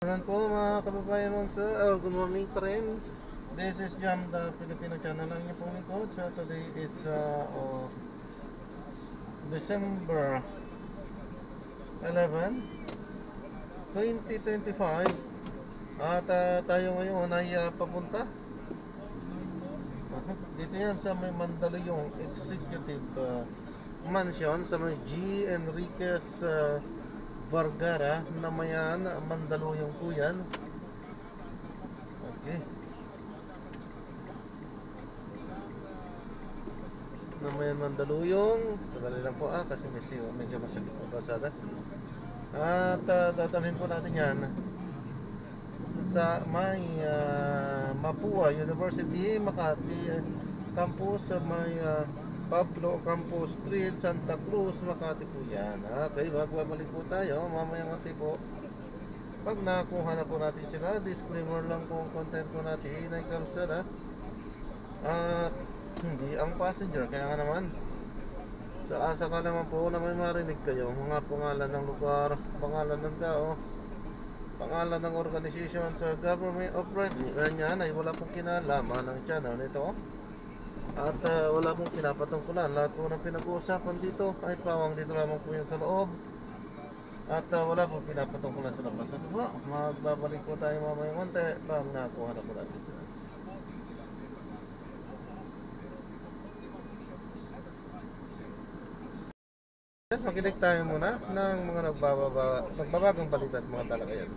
Good po mga kababayan sir, good morning pa rin. This is Jam, the Filipino channel lang niyo pong lingkod. So today is December 11, 2025. At tayo ngayon ay papunta dito yan sa may Mandaluyong Executive Mansion sa may G. Enriquez Vergara Namayan, Mandaluyong po yan. Okay, Namayan, Mandaluyong. Madali lang po kasi medyo masakit po kalsada. At dadalhin po natin yan sa may Mapua University Makati campus, sa may Pablo Campos Street, Santa Cruz, Makati po yan. Okay, magbabalik po tayo mamayang konti po. Pag nakuha na po natin sila, disclaimer lang po ang content po natin ay kalsada at hindi ang passenger. Kaya nga naman, sa asa ka naman po na may marinig kayo mga pangalan ng lugar, pangalan ng tao, pangalan ng organisasyon sa government of right, ganyan ay wala pong kinalaman ng channel nito. At wala pong pinapatungkulan. Lahat po ng pinag-uusapan dito ay pawang dito lamang po yan sa loob. At wala pong pinapatungkulan sa labas. At magbabalik po tayo mamayang konti pag nakuha na po natin sila. Makinig tayo muna ng mga nagbabagang balita at mga talakayan.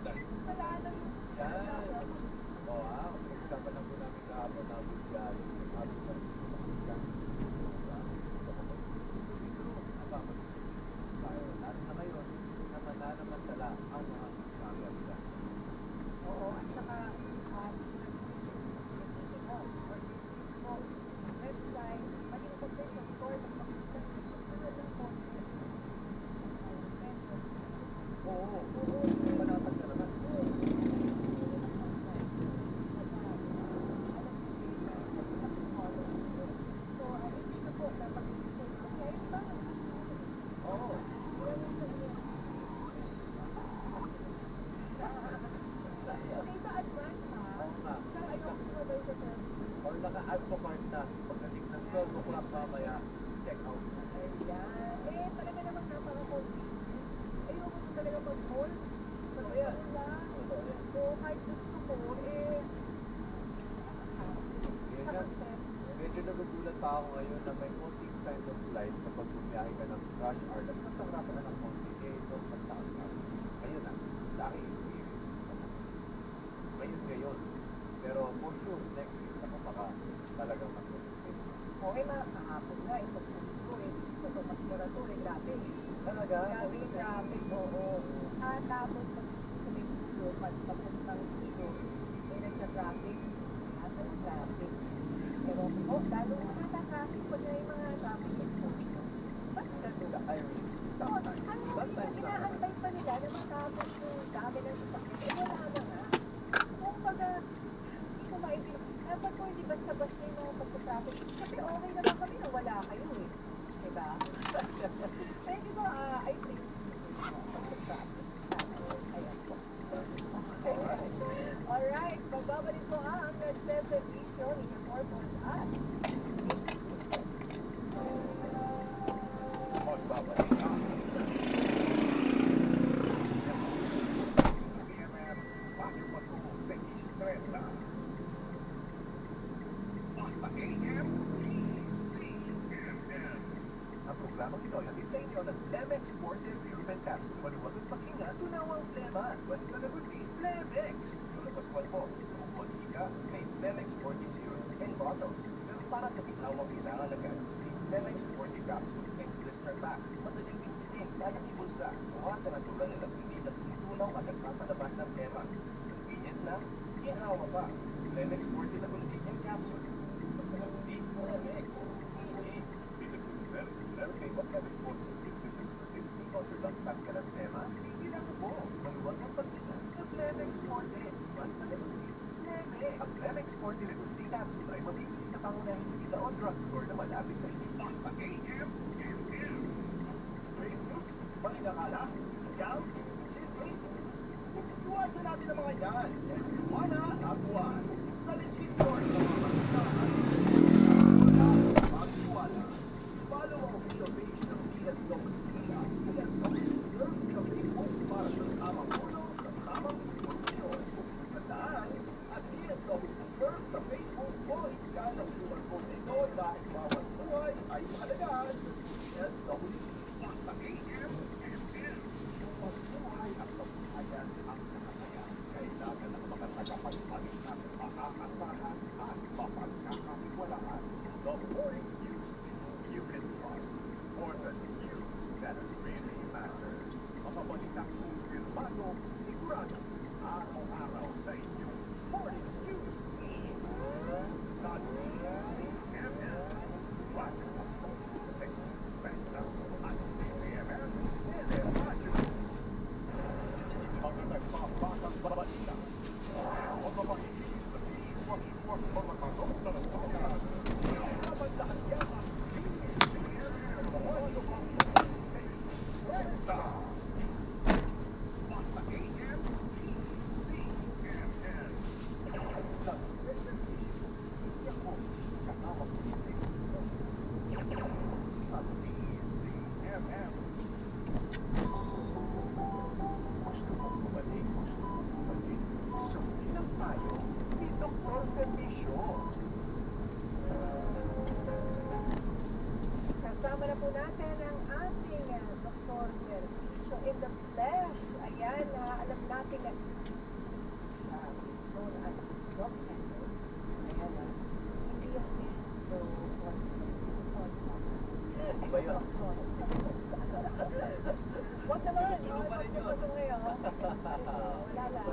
Naka-add to cart na. Pagdating ng 12 o'clock mamaya, check out. Ayan. Talaga naman napaka-convenient. Ayoko ko talaga mag-mall. Totoo yan. So, kahit gusto ko, medyo nagugulat pa ako ngayon na may konting kind of light kapag bumiyahe ka ng rush hour. Nagsasagrapan na ng konti. Ito, pagtaas na. Ayun na. Dahil experience. Ngayon. Pero for sure, next week, baka talagang mag-consistent. okay, mga kahapon nga, ito po ito mas moratori, grabe. Talaga? Grabe yung traffic, oo. Tapos, pag-sabi ko, papuntang dito, nagsa-traffic, nasa yung traffic. Pero, lalo nakata-traffic pag na yung mga traffic exposure. Ba't ganun? Inaantay pa nila na matapos yung dami ng sasakyan. Wala na nga. Kung baga, hindi ko maibilang. Dapat po hindi basta-basta yung mga pagka-traffic. Kasi okay naman kami na wala kayo eh. Diba? Kaya diba, I think, pagka-traffic. Ayan po. Alright, magbabalik po ang Red7 Vision in your purpose at Magbabalik ang programang ito ay sa inyo ng Lemex Sportive Treatment Capsule. Maluwag at makinga, tunawang flema. What's gonna be Lemex? Tulabas po, tungkol ika, may Lemex Sportive Serum and bottles. Pero para sa bitawang kailangan agad, Lemex Sportive Capsule and blister pack. Madaling bitbitin, kaya ibulsa. Buhat na natural na nagpinit at tutunaw at nagpapalabas ng tema. Convenient na, ginawa pa. Lemex Sportive na Convenient Capsule. Hindi, Lemex. Meron kayo ba kami po sa 66% because you're not stuck ka ng tema? Hindi lang po. Maluwag ang pagkisan sa Lemex Sportive. Basta Lemex. Ang Lemex Sportive Reducing Capsule ay mabibili sa pangunahing sila o drugstore na malapit sa inyo. Basta AM. Makikakala, ikaw, siyempre, Iwasan natin ang mga yan. Wala at one. Sa legit source ng mga balita at magtiwala. Follow ang official page ng DSWD at DSWD sa Facebook para sa tamang puno sa tamang informasyon. Tandaan, at DSWD sa Facebook o iskan ang QR code na ito dahil bawat buhay ay mahalaga sa DSWD. Basta AM, bawat buhay at pagbuhayan ang nakakaya. Kailangan ng mga tagapagpalit ng makakasahan at mapagkakatiwalaan. The more you can trust. More than you that really matters. Mga balitang kumpirmado, sigurado, araw-araw sa inyong morning news. Sa DMN, Black Spectrum at DMN, Radyo. Mga nagpapatang balita. Mga makikinig sa iwas-iwas mga tanong na nagpapatang. Naman lahat yan ang Kasama na po natin ang ating Dr. Servisyo in the flesh. Ayan, alam natin na known as Doc Endo. Ayan, hindi yung so Iba yun. Wag naman, ito ngayon. Wala lang.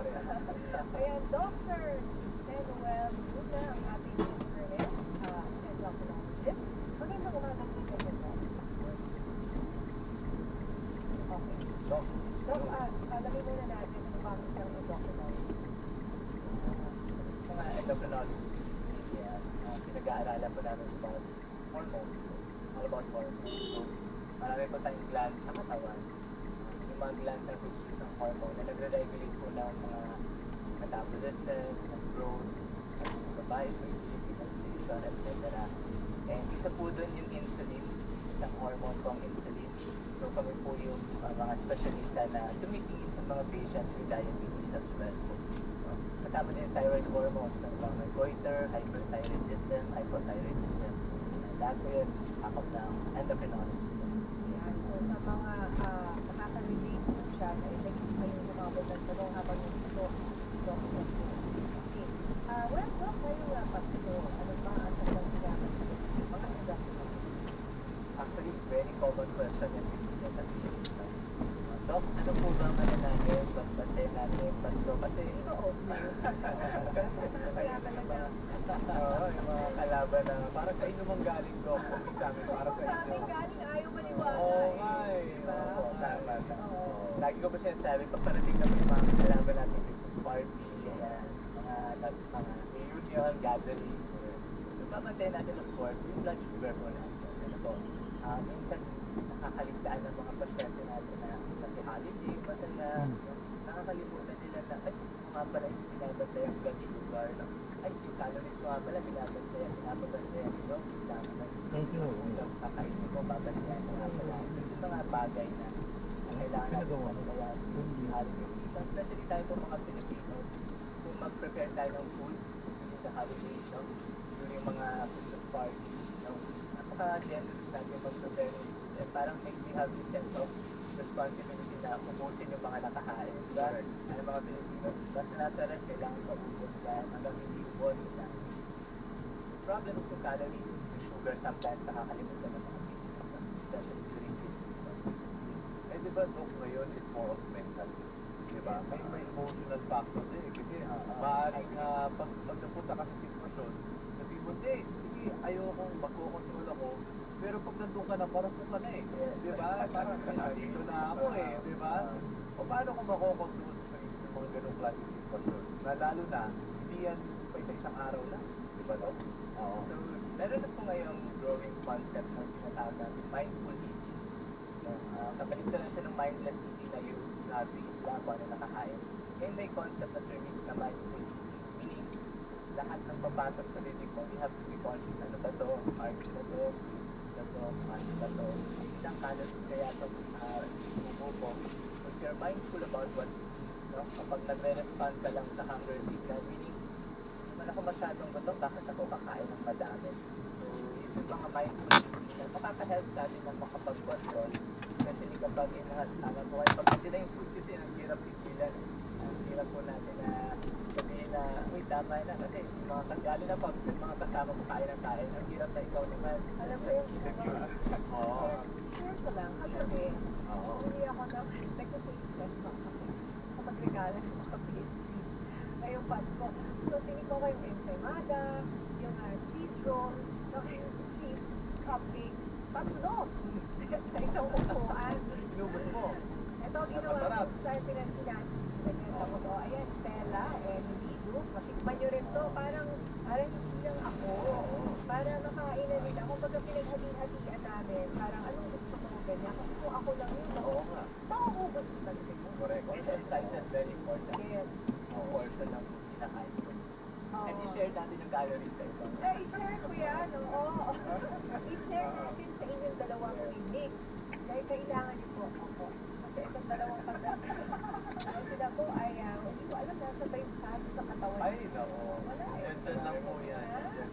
Ayan, Dr. Manuel Luna, ang ating internet, endocrinologist. Magandang umaga po sa inyo. Okay. Doc, alamin muna natin kung bakit ang endocrinologist. Mga endocrinologist, pinag-aaralan po namin about hormones, all about hormones. So, marami po tayong glands sa katawan. Yung mga glands na produce ng hormone na nagre-regulate po ng mga metabolism, ng growth, at ng babae, fertility, menstruation, etc. And isa po doon yung insulin, isang hormone po ang insulin. So kami po yung mga specialista na tumitingin sa mga patients with diabetes as well. Kasama din yung thyroid hormones ng mga goiter, hyperthyroidism, hypothyroidism. Lahat po yun, hakap ng endocrinologist. Ayan, so sa mga nakaka-relate po siya na may lumabot ng tanong habang yung ito, Dr. Okay. Well, Doc, kayo Pasko, ano ba ang talagang kailangan sa mga endocrinologist? Actually, very common question yan bibigyan sa patient. Doc, ano po ba ang ano namin? Ba't natin? Pasko? Kasi, Oo. Kaya talaga. oo, yung mga kalaban na parang sa inyo mang galing, Doc. Kung sa amin, para sa Sa amin inyo. galing ayaw maniwala. Oo nga eh. Diba? Oo, tama. Oo. Lagi ko pa sinasabi, pag parating naman yung mga kalaban natin, Christmas party, ayan, mga reunion, gathering. So, pamatay natin, of course, yung blood sugar po natin. Ano po? Minsan, nakakaligtaan ng mga pasyente natin na kasi holiday, basta na nakakalimutan nila na, ay, mga pala yung binabantayan yung blood sugar, no? Ay, yung calories ko nga pala, binabantayan no? Thank you. Kakain mo, babantayan mo nga pala. Yung mga bagay na kailangan natin Pinagawa mo. kaya yung holiday season, especially tayo po mga Pilipino, kung mag-prepare tayo ng food during the holidays, no? During mga Christmas party, no? Napaka-generous natin mag-prepare ng food. And parang we have this sense of responsibility na ubusin yung mga nakahain. Diba? Ano mga Pilipino, basta nasa rest, kailangan pa ubos yan hanggang hindi ubos. Problem is yung calories, yung sugar, sometimes nakakalimutan ng mga Pilipino, especially during this season. Eh, di ba, Doc, ngayon is more of mental. Di ba? May emotional factor din eh. Kasi maaaring pag napunta ka sa sitwasyon, sabi mo, hindi, sige, ayokong magkocontrol ako. Pero pag nandun ka na, parang ka na eh. Di ba? Parang dito na ako eh. Di ba? O paano kung makocontrol sa mga ganong klaseng sitwasyon? Na lalo na, hindi yan pa isang araw lang. Di ba, Doc? Oo. So, meron na po ngayong growing concept na tinatawag natin mindful eating. So, kapalit na lang siya ng mindless eating na yung natin lang kung ano nakakain. Ngayon may concept na term na mindful eating. Meaning, lahat ng papasok sa bibig mo, you have to be conscious. Ano ba to? Carbs na to? Ano ba to? Ilang calories kaya ito bubo ko. So if you're mindful about what, no? Kapag nagre-respond ka lang sa hunger signal, meaning, man ako masyadong gutom, bakit ako kakain ng madami? So, yun yung mga mindful eating na makaka-help natin na makapag-control. Especially kapag tama po kayo. Pag hindi na yung food kasi, ang hirap pigilan. Ang hirap po natin na sabihin na, uy, tama na. Kasi yung mga kasali na pag yung mga kasama mo kain ng kain, ang hirap na ikaw naman. Alam mo yung Oo. share ko lang, kagabi, Oo. hindi ako na nag-face test ako kasi ako magregala ng mga pastries. Ngayong Pasko. So, tingin ko yung ensaymada, yung cheese roll, yung cheese cupcake, tatlo. Sa isang upuan. Inubos mo. Ito, ginawa Masarap. ko sa pinagsinan. Ganyan ako to. Ayan, Stella, Emily, Luke, matikman nyo rin to. Parang hindi lang ako. Para makain na nila. Kung baga pinaghati-hatian namin, parang anong gusto ko ganyan. Kasi kung ako lang yun, Oo nga. makakubos ko talaga yun. Correct. And size is very important. Yes. Ang portion ng food kinakain ko. Oo. And i-share natin yung calories sa iba. I-share ko yan, oo. I-share natin sa inyong dalawang clinic. Dahil kailangan niyo po ako. Kasi itong dalawang pagkakas. Sila po ay, hindi ko alam nasa ba yung sabi sa katawan. Ay, nako. Wala eh. Dyan lang po yan.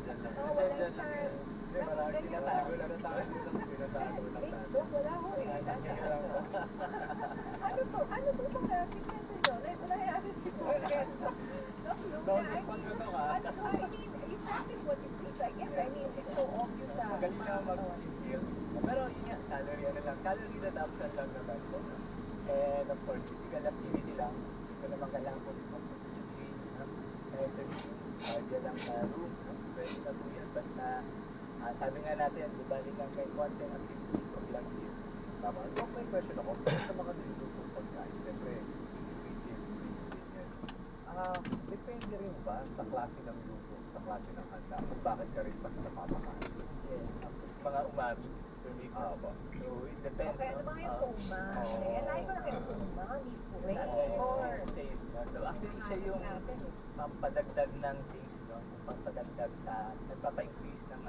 Dyan lang. Oo, wala Dyan yung lang sign. yan. Hindi, marami tinatago lang na tayo dito. Tinatago lang Eh, tayo. Dok, wala ho eh. Ano to? Ano to mga sikreto nyo? Wala yung ano sikreto. Dok, Luke, Don't I respond mean, to ka. ano, I mean, exactly what it is. I guess, I mean, it's so obvious na. Magaling na mag-feel. Pero yun nga, calorie ano lang. Calorie reduction lang naman po. And of course, physical activity lang. Hindi ko naman kailangan po cardio lang sa room. Pwede na po yan. Basta, sabi nga natin, bubalik lang kay konting activity of lang yun. Tama. So, may question ako. Sa mga nilulupong pagkain, siyempre, depende rin ba sa klase ng luto, sa klase ng handa, kung bakit ka rin basta napapakain? Yes. Mga umami, ba? So, it depends. Okay, ano ba yung puma? Alay ko na kayo puma, ni pula. Or, So, actually, siya yung pampadagdag ng taste, no? Pampadagdag sa, nagpapa-increase ng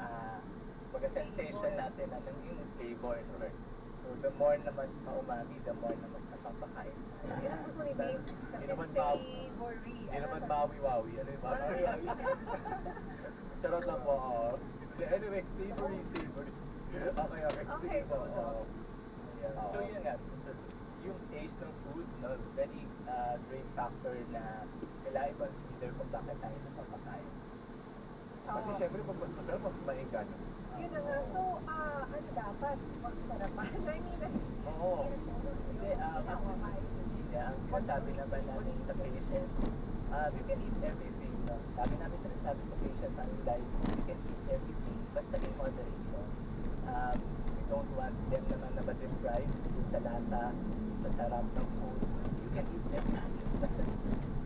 sensation natin, yung flavor, correct? So, the more naman maumami, the more naman napapakain. yun ang gusto ni Babe. Hindi naman bawi. Hindi naman bawi-wawi. Ano yung bawi-wawi? Charot lang po. Anyway, savory. Okay. Okay, Sige po. go. Ayan. So, yun nga. Yung taste ng food, no, very great factor na kailangan i-consider kung bakit tayo napapakain. Kasi Oo. syempre, pag mas masarap, mas mainggan. Yun na nga. So, ano dapat? Magsarapan. I mean, Oo. Hindi, ang sabi naman namin sa patient, you can eat everything. No? Sabi namin sa patient, ang life, you can eat everything, basta in moderation. We don't want them naman na ma-deprive sa lasa, sa sarap ng food. You can eat everything. Basta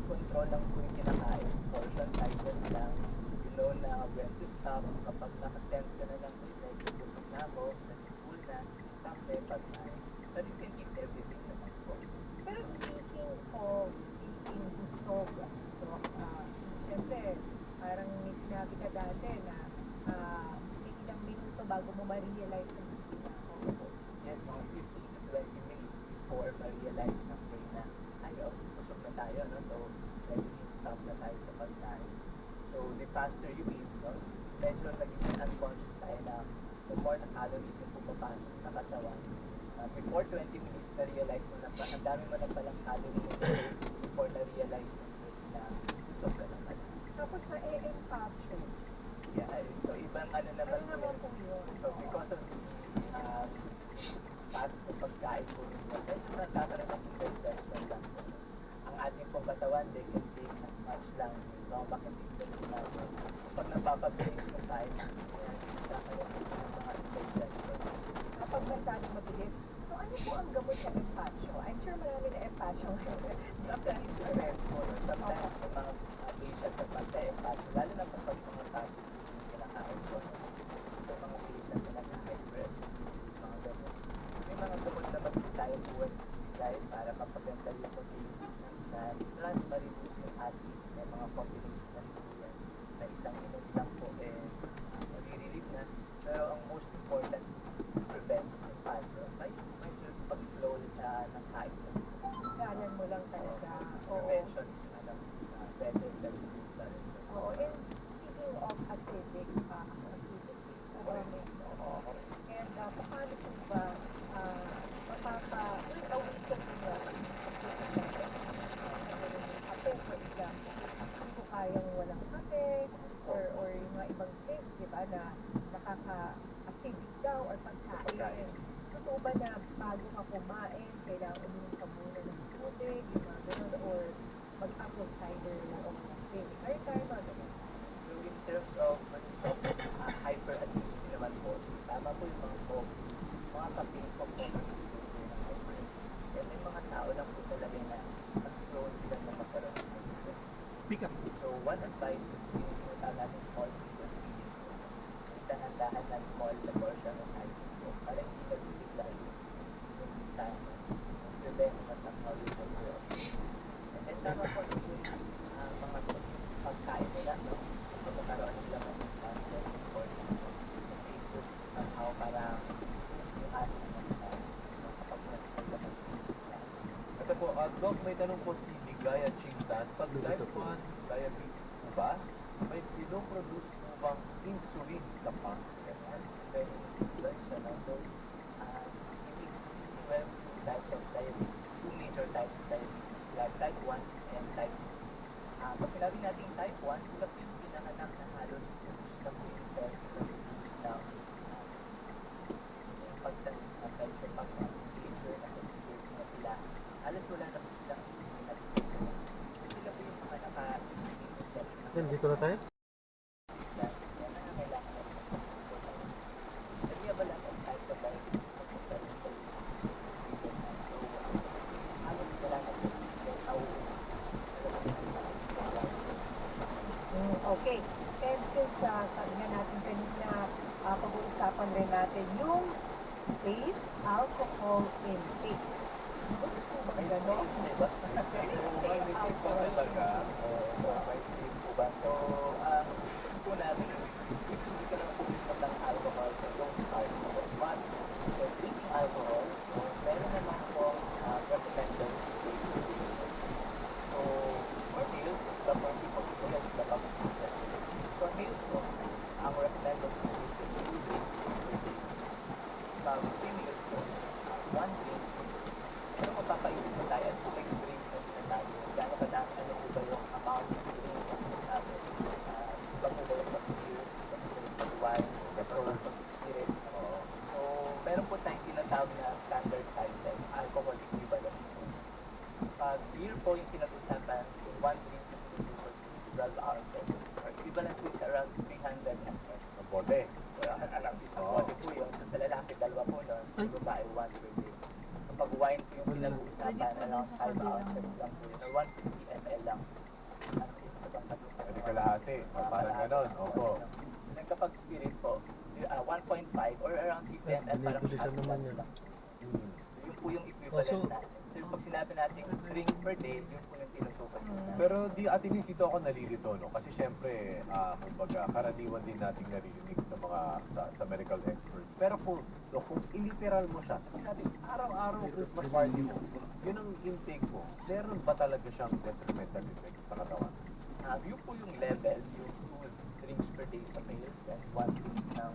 control lang po yung kinakain. Portion sizes lang. You know na when to stop. Kapag nakasense ka na lang, like, busog na ako, nag-full na, stop na yung pagkain. But you can eat everything naman po. pero speaking of eating busog, so, siyempre, parang may sinabi ka dati na may ilang minuto bago mo ma-realize na busog na ako. Yes, mga 15 to 20 minutes before ma-realize ng brain na ayaw, busog na tayo, no? So, pwede stop na tayo sa pagkain. So, the faster you eat, no? Medyo naging unconscious tayo na the more na calories yung pumapasok sa katawan. Before 20 minutes na-realize mo na ang dami mo na palang calories before na-realize mo na busog ka na pala. Tapos na-encapture. Yeah, so ibang ano naman Ano naman po yun? So because of the fast sa pagkain po ninyo, medyo nagkakaroon ng indigestion lang po. Ang ating pong katawan, they can take as much lang yung stomach and intestine natin. Kapag napapabilis ng tayo, nagkakaroon ng mga indigestion. Kapag masyadong mabilis. So, ano po ang gamot sa empacho? I'm sure marami na empacho ngayon. Sometimes correct po. Sometimes yung mga patients na pagka-empacho, lalo na kapag mga tati kinakain po. So mga patients na nag-high-breath, mga gamot. May mga gamot na tayo buwan dahil para mapaganda yung pag-ibig ng blood may mga combinations na yan na isang inom lang po nare-relieve na. Pero ang most important is prevent yung cancer. May just pag-slow ng height. Galan mo lang talaga. Oo. Prevention is better than cure. Oo. And speaking of acidic, and paano po ba away ka nila kape, for example, hindi ko kayang walang kape or yung mga ibang things, di ba, na nakaka-acidic daw or pagkain. Totoo ba na bago ka kumain, kailangan uminom ka muna ng tubig, yung mga ganun, or mag-apple cider o kape? Ay, tayo ba ganun? So in terms of hyperacidity naman po, tama po yung mga caffeine components ng hyper. Kaya may mga tao lang po talaga na mas prone sila na magkaroon ng hyper. Pick up. So one advice is yung tinatawag natin small frequent feeding. Dahan-dahan ng small na portion ng hyper po para hindi nag-bigla yung time prevent na somehow yung hyper. And then tama po yung mga pagkain nila, no? Magkakaroon sila ng cancer or somehow parang yung ating kapag nagpaglaman. Ito po, Doc, may tanong po si Bigaya Chintan. Pag type 1 diabetes po ba, may pinoproduce po bang insulin sa pancreas? Very influence siya, no? So, in 12 types of diabetes, two major types of diabetes. We have type 1 and type 2. Pag sinabi natin type 1, sila po yung pinanganak na halos sila po yung cells ng pagtanim ng culture pag-nature na considered na sila. Halos wala na po silang pinag-nature. Sila po yung mga naka-immune cells. Yan, dito na tayo. Yan na kailangan natin. And we have a lot of types of diabetes. Halos wala na po yung nauuna. Okay. And since sabi nga natin kanina, pag-uusapan rin natin yung safe alcohol intake. Gusto po ba gano'n? Diba? Safe alcohol Talaga. So, po namin, hindi ka lang pumunta ng alcohol, so don't start with but so drinking alcohol, so meron naman po recommended so for meals, the more people yes, the more for meals po, ang recommended po is 2 drinks per day. Sa 3 meals po, 1 drink. Pero kung papaisip mo tayo, 2 drinks na sinasabi, gano'n kadami, ano po ba yung amount of drinks na sinasabi? Iba po ba yung pag-beer, iba po ba yung pag-wine, iba po yung pag-spirit. So, meron po tayong tinatawag na standard sizes, alcohol equivalent. Pag beer po yung pinag-usapan, yung 1 drink na sinusupport is 12 ounces, or equivalent to is around 300 ml. Ang bote. So, alam, isang bote po yun. So, sa lalaki, 2 po nun. Sa babae, 1 per day. So, pag wine po yung pinag-uusapan, around 5 ounces lang po yun. Or 150 ml lang. Pwede kalahati. Parang ganon. Opo. Then kapag spirit po, 1.5 or around 50 ml parang Bilisan naman yan. lang. So, yun po yung equivalent na. So, yung pag sinabi natin drink per day, yun po yung tinutukoy na. Pero at least dito ako nalilito, no? Kasi syempre, kumbaga, karaniwan din nating naririnig sa mga sa medical experts. Pero kung iliteral mo siya, sabi, araw-araw Christmas party mo, yun ang intake mo, meron ba talaga siyang detrimental effect sa katawan? Yun po yung level, yung 2 drinks per day sa male and 1 drink ng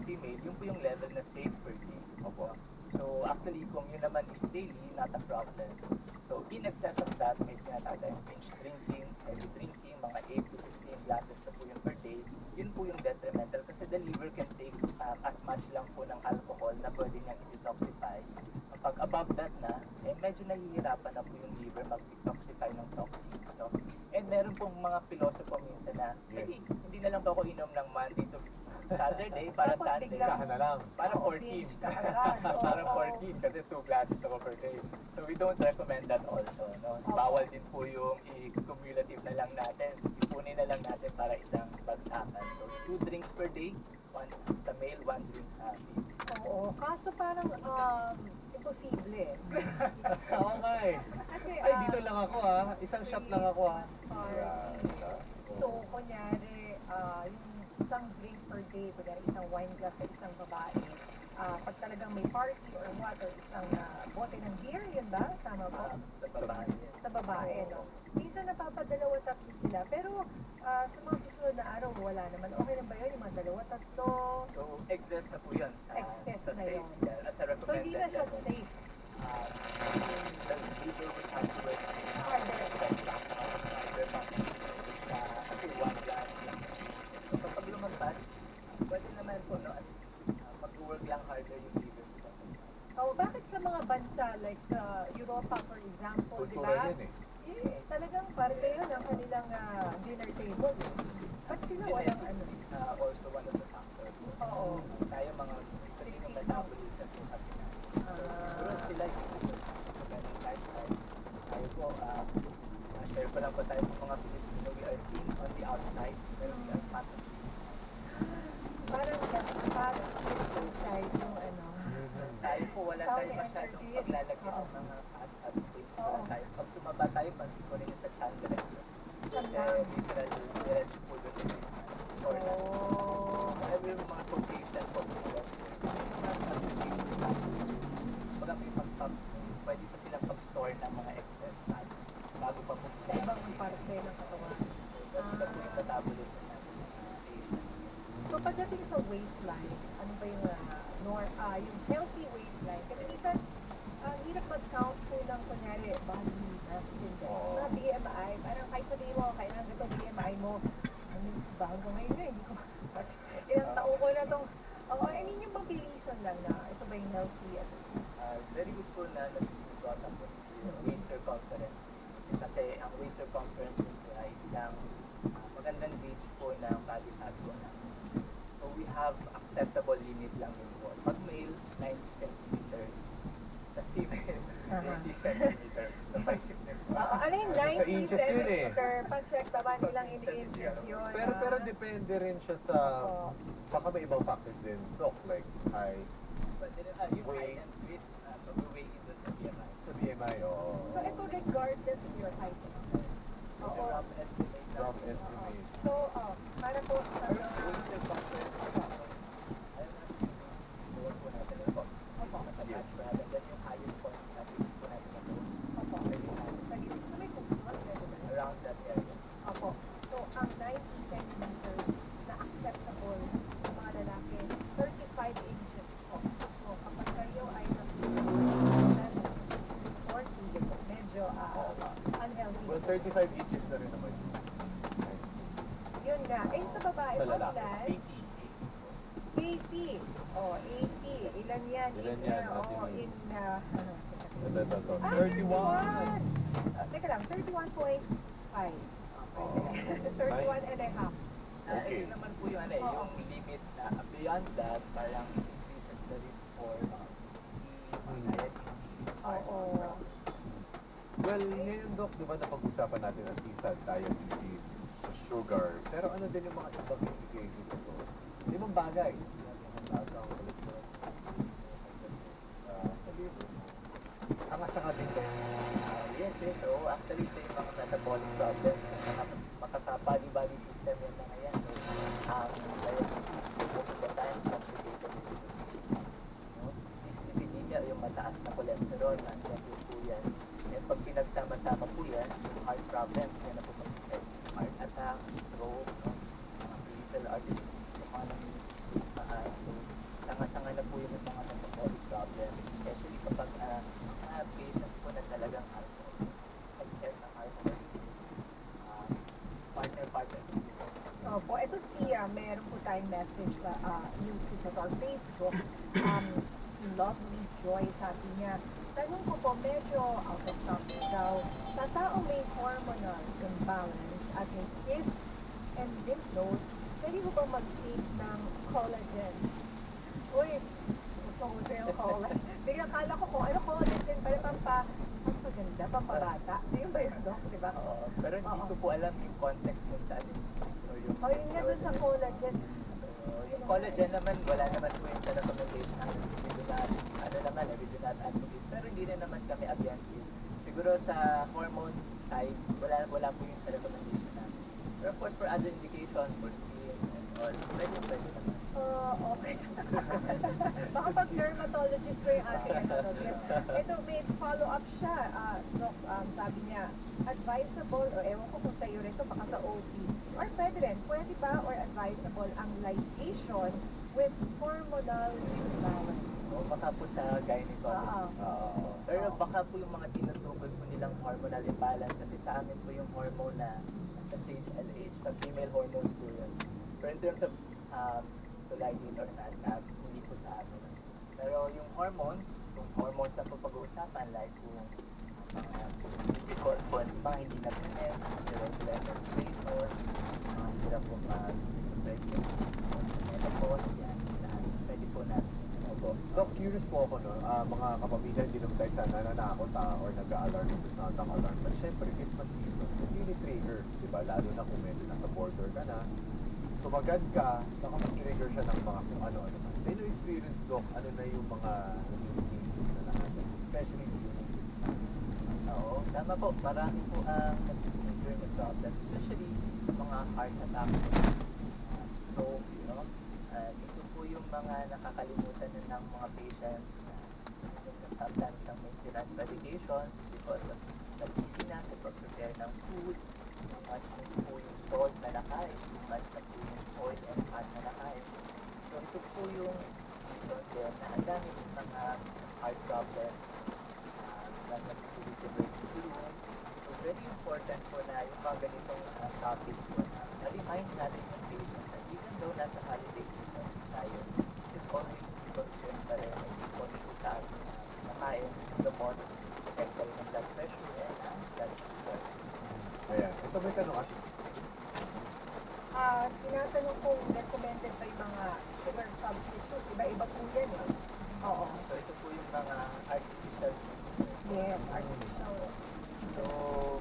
female, yun po yung level na safe per day. Opo. So actually, kung yun naman is daily, not a problem. So in excess of that, may tinatawag tayong binge drinking, heavy drinking, mga 8 to 16 glasses na po yun per day, yun po yung detrimental kasi the liver can take as much lang po ng alcohol na pwede niyang i-detoxify. Kapag above that na, medyo nahihirapan na po yung liver mag-detoxify ng toxins. So, and meron pong mga philosopher minsan na, hindi na lang ba ako inom ng Monday to Saturday para Tapos Sunday. biglang- Kahan na lang. Para 14. binge ka agad. Oo. Para 14 kasi 2 glasses ako per day. So we don't recommend that also. No? Bawal din po yung i-cumulative na lang natin. Ipunin na lang natin para isang bagsakan. So 2 drinks per day, 1 sa male, 1 drink sa female. Oo. Kaso parang, imposible. Oo nga eh. Kasi, Ay, dito lang ako ha. Isang shot lang ako ha. Party. So, kunyari, yung isang drink per day, kunyari isang wine glass sa isang babae, pag talagang may party or what, or isang bote ng beer, yun ba? Tama po? Sa babae. Sa babae, no? Minsan napapadalawa tatlo sila, pero sa mga susunod na araw, wala naman. Okay lang ba yun? Yung mga dalawa, tatlo? So, excess na po yun. Excess sa na safe. yun. Yeah, as a So, hindi na recommended siya level. safe. The leader would have to work Harder. Kasi one glass. So, kapag lumagpas, pwede naman po, no? Mag-work lang harder yung leader. Oh, bakit sa mga bansa like Europa for example, di Kultura ba? yan eh. Talagang parte yun ang kanilang dinner table. Ba't sila walang ano? Also one of the factors. Oo. Tayo mga Filipino metabolism po kasi na. Siguro sila yung ganang lifestyle. Tayo po, share ko lang po tayo sa mga Filipino. We are seen on the outside, pero we are fat. Parang inside yung ano. Tayo po, wala Tao tayong na masyadong energy. paglalagay Oo. ng mga fat at weight. Oo. Wala tayo. Pag tumaba tayo, pansin ko rin yung sa chan direction. Sandang. Literal, diretso po doon yung or na. Oh. Every mga location po. Wala may pag pwede pa silang pag-store ng mga excess fat bago pa po Sa ibang parte ng katawan. Kasi na po yung metabolism natin. So pagdating sa waistline, ano ba yung yung healthy waistline? Kasi minsan, hirap mag-count po ng kunyari, body mass index. Oo. Mga BMI, parang kahit sabihin mo, kailangan ito BMI mo, ano, bago ngayon na, hindi ko ilang taon ko na itong, I mean yung mabilisan lang na, ito ba yung healthy? Very good po na nag-brought up yung waist circumference. Kasi ang waist circumference ay isang magandang gauge po ng body fat po na. So we have acceptable limit lang yun po. Pag male, 90 centimeters. Sa female, 80 centimeters. So 5 centimeters. Ano yung Sa 90 inches yun eh. centimeter? Pa-check ba ba nilang in-inches yun? Pero depende rin siya sa, Oo. baka may ibang factors din. Look, like height, But then, yung height and weight, mag-weigh in dun sa BMI. sa BMI, oo. So ito regardless of your height. So Oo. the rough estimate lang. Rough estimate. So, para po sa Pero waist circumference, ayun na, buwan po natin ito. Opo. Attach po natin. Then yung highest point natin po natin ito. Opo. Very high. Sa may pupuan, pwede ba? Around that area. Opo. So, ang 90 centimeters na acceptable sa mga lalaki, 35 inches po. So, kapag kayo ay or medyo unhealthy. Well, 35 inches na rin naman yun. Yun nga. Eh, sa babae Sa po, lalaki. ilan? 80. Oh, 80. Ilan yan? Ilan yan, Oo, Ate in, Ito. 31. Teka lang, 31.5. Oo. 31 and a half. Okay. Ito naman po yung, ano, yung limit na beyond that, parang increases the risk for diabetes. Oo. Well, ngayon, Doc, di ba napag-usapan natin ang tisa, diabetes, sugar, pero ano din yung mga ibang implications ito? Limang bagay. Ang taas ng cholesterol. Sa liver. Sanga-sanga din to. Yes, yes. So, actually, ito yung mga metabolic problems. Makasa-body system yung mga yan. Most of the time, complicated with disease. No? Dyslipidemia, yung mataas na cholesterol, nandiyan din po yan. And pag pinagsama-sama po yan, yung heart problems, yan na po mag-affect. Heart attack, stroke, no? Mga peripheral artery, yung mga so, sanga-sanga na po yung mga metabolic problems. Especially kapag mga patients po na talagang alcohol, excess ng alcohol, partner. Opo, ito meron po tayong message sa YouTube at our Facebook. Lovely Joy, sabi niya. Tanong ko po, medyo out of topic daw. Sa taong may hormonal imbalance at may cyst and lymph nodes, pwede ko ba mag-take ng collagen? Uy, gusto ko sa yung collagen. Biglang kala ko kung ano collagen, pala pampaganda, pampabata. Yun ba yun, Doc? Diba? Pero hindi Oo. ko po alam yung context kung saan yung O yun nga dun sa collagen. Yung collagen naman, wala naman po yung sa recommendation namin. We do not, we do not advocate. Pero hindi rin naman kami against it. Siguro sa hormone side, wala po yung sa recommendation namin. Pero of course, for other indications, for skin and all, pwede naman. Okay. Baka pag dermatologist ko yung ating ano. Ito, may follow-up siya. Doc, sabi niya, advisable, o ewan ko kung sa'yo rin ito, baka sa OP. Or pwede ba or advisable ang ligation with hormonal imbalance? O baka po sa gynecology. Oo. Pero baka po yung mga tinutukoy po nilang hormonal imbalance kasi sa amin po yung hormone na sa stage LH, sa female hormones po yun. Pero in terms of to ligate or not, hindi po sa amin. Pero yung hormones na po pag-uusapan, like yung physical po, mga hindi na pinag, irregular menstruation, sila po mag-pregnant, menopause, yan, pwede po natin. Doc, curious po ako, no? Mga kapamilya, hindi naman tayo sana nanakot or nag-a-alarm ito sa alarm. But syempre, Christmas season, hindi ni-trigger, di ba? Lalo na kung medyo nasa border ka na, tumagad ka, saka mag-trigger siya ng mga kung ano-ano. May no-experience, Doc, ano na yung mga cases na natin, especially during Oo, tama po. Marami po ang nag-trigger na problem, especially mga heart attack, stroke, you know. Ito po yung mga nakakalimutan na ng mga patients na sometimes ng maintenance medications because of nag-busy na sa pag-prepare ng food, much po yung salt na nakain, much na po yung oil and fat na nakain. So ito po yung reason din na ang dami ng mga heart problems na nag-deliver to room. So very important po na yung mga ganitong topics po na-remind natin yung patient na even though nasa holiday season tayo, it's always concerned pa rin yung control sa atin na nakain, gamot, protect pa rin ng blood pressure and blood sugar. Ayan, ito may tanong kasi. Tinatanong kung recommended ba yung mga sugar substitute. Iba-iba po yan eh. Oo. So ito po yung mga artificial Yes, artificial. So,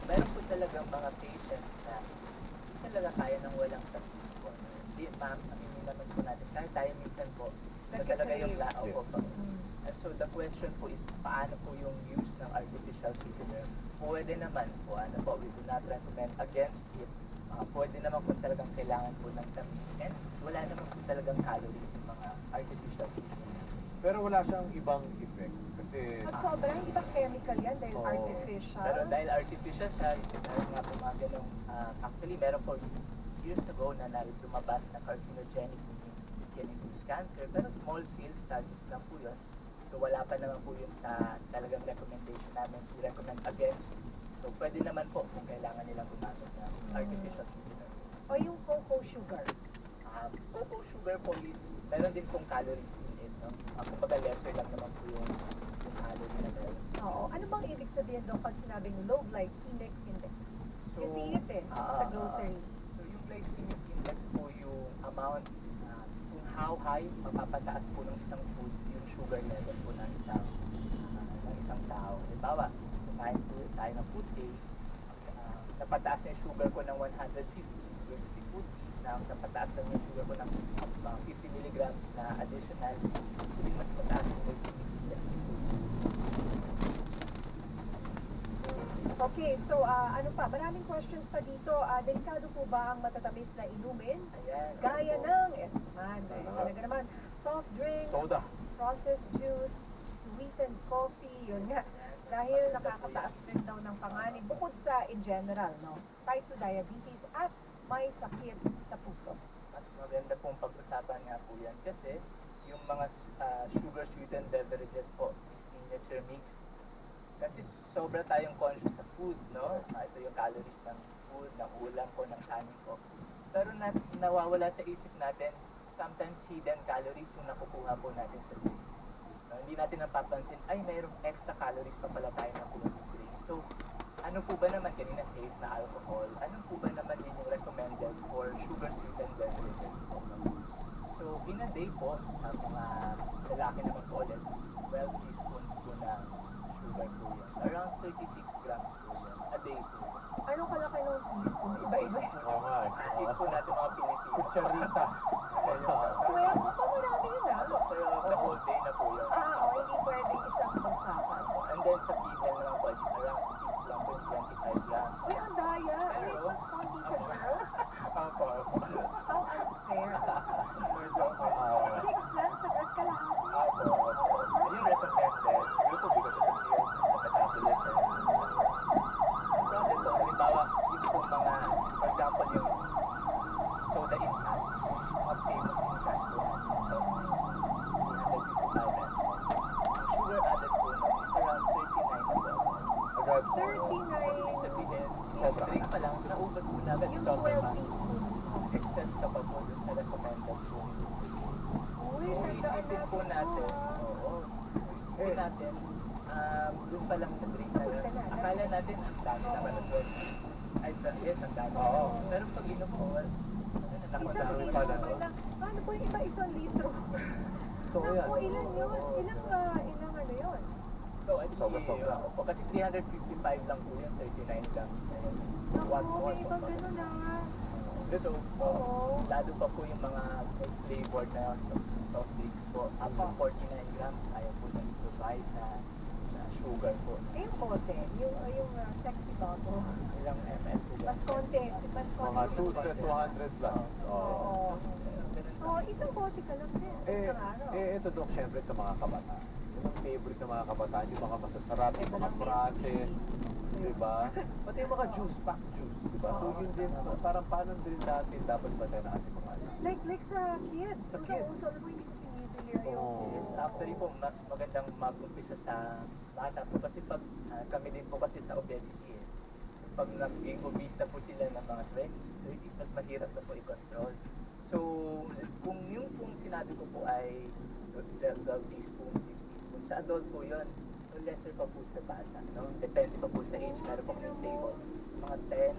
meron po talagang mga patients na hindi talaga kaya ng walang substitution. Hindi, ma'am, aminin naman po natin. Kahit tayo minsan po, ito talaga yung lao po. And so, the question po is, paano po yung use ng artificial sweetener? Pwede naman po, we do not recommend against it. Pwede naman po talagang kailangan po ng tamis. And wala naman po talagang calories yung mga artificial sweetener. Pero wala siyang ibang effect. Kasi, At sobra, hindi ba chemical yan dahil Oo. artificial? Pero dahil artificial siya, meron nga po mga ganong, actually meron po years ago na lumabas na carcinogenic, meaning it can induce cancer, pero small scale studies lang po yun. So wala pa naman po yun sa talagang recommendation namin to recommend against. So pwede naman po kung kailangan nilang gumamit ng artificial sweetener. O yung cocoa sugar? Cocoa sugar po is, meron din pong calories in it, no? Kumbaga lesser lang naman po yung calorie na meron. Oo. Ano bang ibig sabihin doon pag sinabing low glycemic index? So, You see it sa grocery. So yung glycemic index po yung amount, kung how high mapapataas po ng isang food yung sugar level po ng isang tao. Halimbawa, kumain po tayo ng food day, napataas na yung sugar ko ng 150 yung food, na napataas na yung sugar ko ng 50 milligrams na additional, hindi mas mataas yung glycemic index. Okay, so ano pa? Maraming questions pa dito. Delikado po ba ang matatamis na inumin? Ayan. Gaya ng esman. Talaga naman, soft drink, soda. processed juice, sweetened coffee, yun nga. Dahil nakakataas rin daw ng panganib, bukod sa in general, no? Type 2 diabetes at may sakit sa puso. Mas maganda pong pag-usapan nga po yan kasi yung mga sugar sweetened beverages po, signature mix, kasi sobra tayong conscious sa food, no? Ito yung calories ng food, ng ulam ko, ng kanin ko. Pero nawawala sa isip natin, sometimes hidden calories yung nakukuha po natin sa food. No? Hindi natin napapansin, ay mayroong extra calories pa pala tayo na drink. So, ano po ba naman, kanina safe na alcohol, ano po ba naman din yung recommended for sugar sweetened beverages? So, in a day po, sa mga lalaki naman po ulit, 12 teaspoons po ng sugar po yun. Around 36 grams po yun. A day po yun. Anong kalaki ng teaspoon? Iba-iba. Oo nga eh. Isip po natin mga Pilipino. Kutsarita. lang, naubos po namin. Yung Sobrang 12 teaspoons. excess ka pa po dun sa recommended po. Uy, So, tandaan isipin po natin, oo, isipin natin, dun pa lang sa drink na yun, akala natin ang dami naman ng 12. Ay, yes, ang dami. Oo. Pero pag inom mo, ano, naku, Isang dami litro pala, pa no? lang. Paano po yung iba isang litro? So, yan. Naku, ilan yun? Ilang ano yun? So, Sobra-sobra. opo, kasi 355 lang po yun, 39 grams. Naku, may ibang gano'n na nga. Dito, Oo. lalo pa po yung mga flavored na soft drinks po. Up to 49 grams, ayaw po nang provide na sugar po. Eh, yung kote, yung sexy bottle. Ilang ml po ba? Mas konti, mas konti. Mga 200 plus. Oo. Ganun So, isang kote ka lang din. Isang araw. Ito Dok, syempre sa mga kabataan. Yung favorite ng mga kabataan, yung mga masasarap, yung mga process, di ba? Pati yung mga juice, pack juice, di ba? So yun din, parang paano din natin dapat ba tayo na ating mga anak? Like sa kids. Sa kids. Uso, alam mo, hindi ko pinibili yung Oo. Actually po, mas magandang mag-umpisa sa bata po kasi pag kami din po kasi sa obesity eh. Pag naging obese na po sila ng mga 20, mas mahirap na po i-control. So, kung yung pong sinabi ko po ay 12 teaspoons, 6 teaspoons, sa adult po yun. So, lesser pa po sa bata, no? Depende pa po sa age, meron po yung table. Mga 10,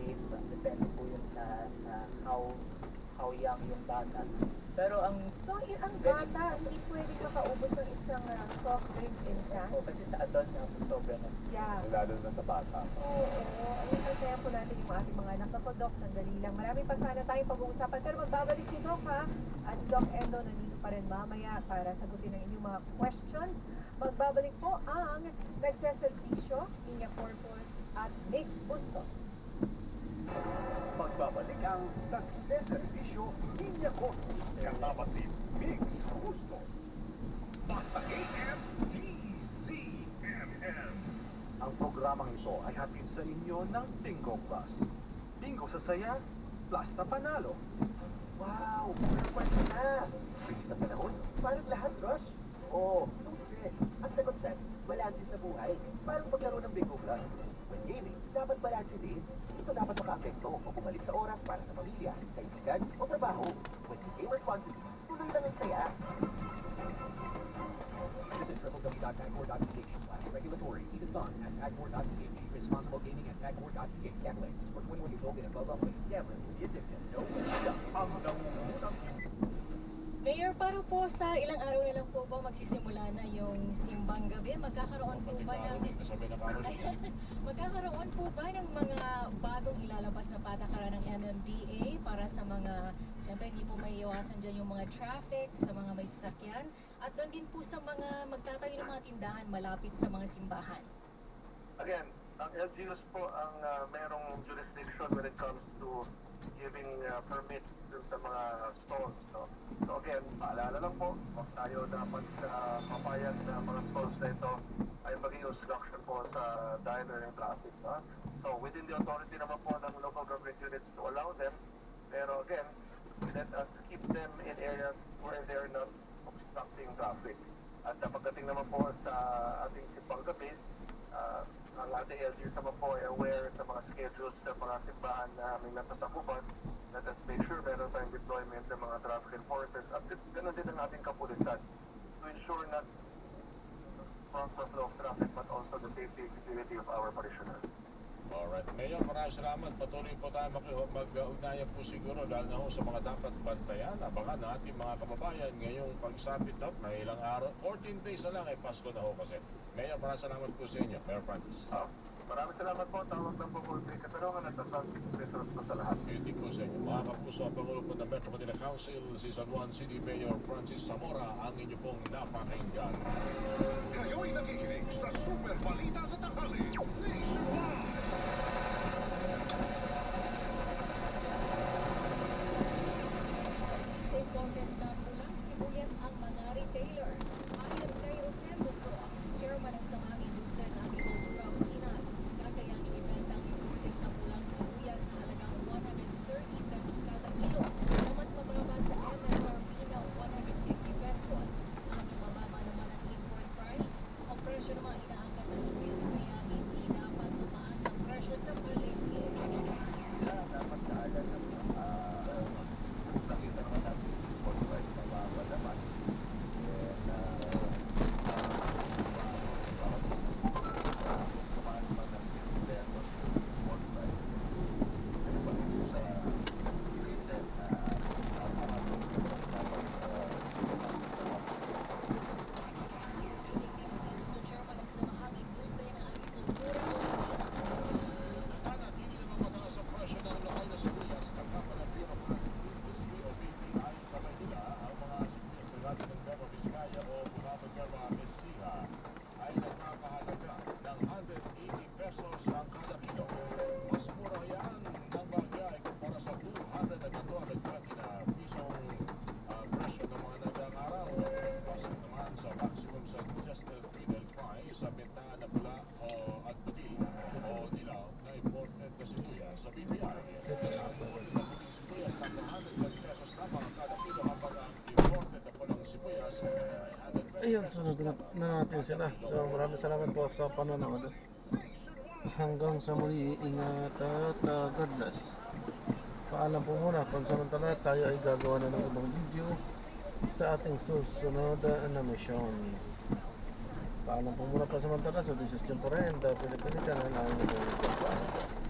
16, depende po yun sa how young yung bata. Pero ang So, ang bata, hindi pwedeng makaubos ng isang soft drink instant. po, kasi sa adult na po sobra na. Yeah. Lalo na sa bata. Oo. Ayun, masaya po natin yung ating mga anak. Ako, Doc, sandali lang. Marami pa sana tayong pag-uusapan. Pero magbabalik si Doc, ha? At Doc Endo, nandito pa rin mamaya para sagutin ang inyong mga questions. Magbabalik po ang nagseservisyo, Linya Corpus at Nick Bustos. Magbabalik ang nagseservisyo Linya Corpus kasama si Mix Gusto. Basta AM DZMM. Ang programang ito ay hatid sa inyo ng Bingo Plus. Bingo sa saya, plus sa panalo. Wow! May question na! Bilis na panahon, parang lahat rush. Oo, hindi. Ang sagot set, balanse sa buhay. Parang paglaro ng Bingo Plus. When gaming, dapat balanse din. Ito dapat maka-apekto o bumalik sa oras para sa pamilya, kaibigan o trabaho. When you game responsibly, tuloy lang ang saya. Visit www.agmore.ph. Regulatory, Itasan, and agmore.ph. Responsible gaming at agmore.ph. Gambling for 21 years old and above only. Gambling will be addictive. No purchase. Ang nangungunang Mayor, para po sa ilang araw na lang po ba magsisimula na yung simbang gabi? Magkakaroon po ba ng magkakaroon po ba ng mga bagong ilalabas na patakaran ng MMDA para sa mga, siyempre hindi po may iwasan dyan yung mga traffic, sa mga may sasakyan, at doon din po sa mga magtatayo ng mga tindahan malapit sa mga simbahan? Again, ang LGUs po ang merong jurisdiction when it comes to giving permits dun sa mga stalls. No? So again, paalala lang po, huwag tayo dapat papayag na mga stalls na ito ay maging obstruction po sa diner and traffic. No? So within the authority naman po ng local government units to allow them, pero again, let us keep them in areas where they're not obstructing traffic. At pagdating naman po sa ating simbang gabi, ang ating LGUs naman po ay aware sa mga schedules sa mga simbahan na aming natasakupan. Let us make sure meron tayong deployment ng mga traffic enforcers at ganoon din ang ating kapulisan to ensure not proper flow of traffic but also the safety and security of our parishioners. Alright. Mayor, maraming salamat. Patuloy po tayo mag-ugnayan po siguro dahil na ho sa mga dapat bantayan. Abangan na ating mga kababayan ngayong pagsapit na may ilang araw. 14 days na lang ay Pasko na ho kasi. Mayor, maraming salamat po sa inyo. Mayor Francis. Maraming salamat po. Tawag lang po po sa katanungan at asal resource po sa lahat. Hindi po sa inyo. Mga kapuso, Pangulo po ng Metro Manila Council, si San Juan City Mayor Francis Zamora, ang inyo pong napakinggan. Kayo'y nakikinig sa Super Balita sa Tanghali. Nationwide! Sa content na kulang sibuyas ang mga retailer. Ayon kay Rosendo Pro, chairman ng Samang Industriya ng Agricultura Pinas, kakayanin ibenta ang imported na pulang sibuyas na halagang 130 pesos kada kilo, na mas mababa sa MSRP na 150 pesos. Ang mababa naman ang import price, ang presyo naman inaangkat ng sibuyas kaya hindi dapat tumaan naganap na natin sila. So maraming salamat po sa panonood. Hanggang sa muli, ingat at God bless. Paalam po muna, pansamantala tayo ay gagawa na ng ibang video sa ating susunod na mission. Paalam po muna pansamantala sa This is Jump Philippine Channel. Ang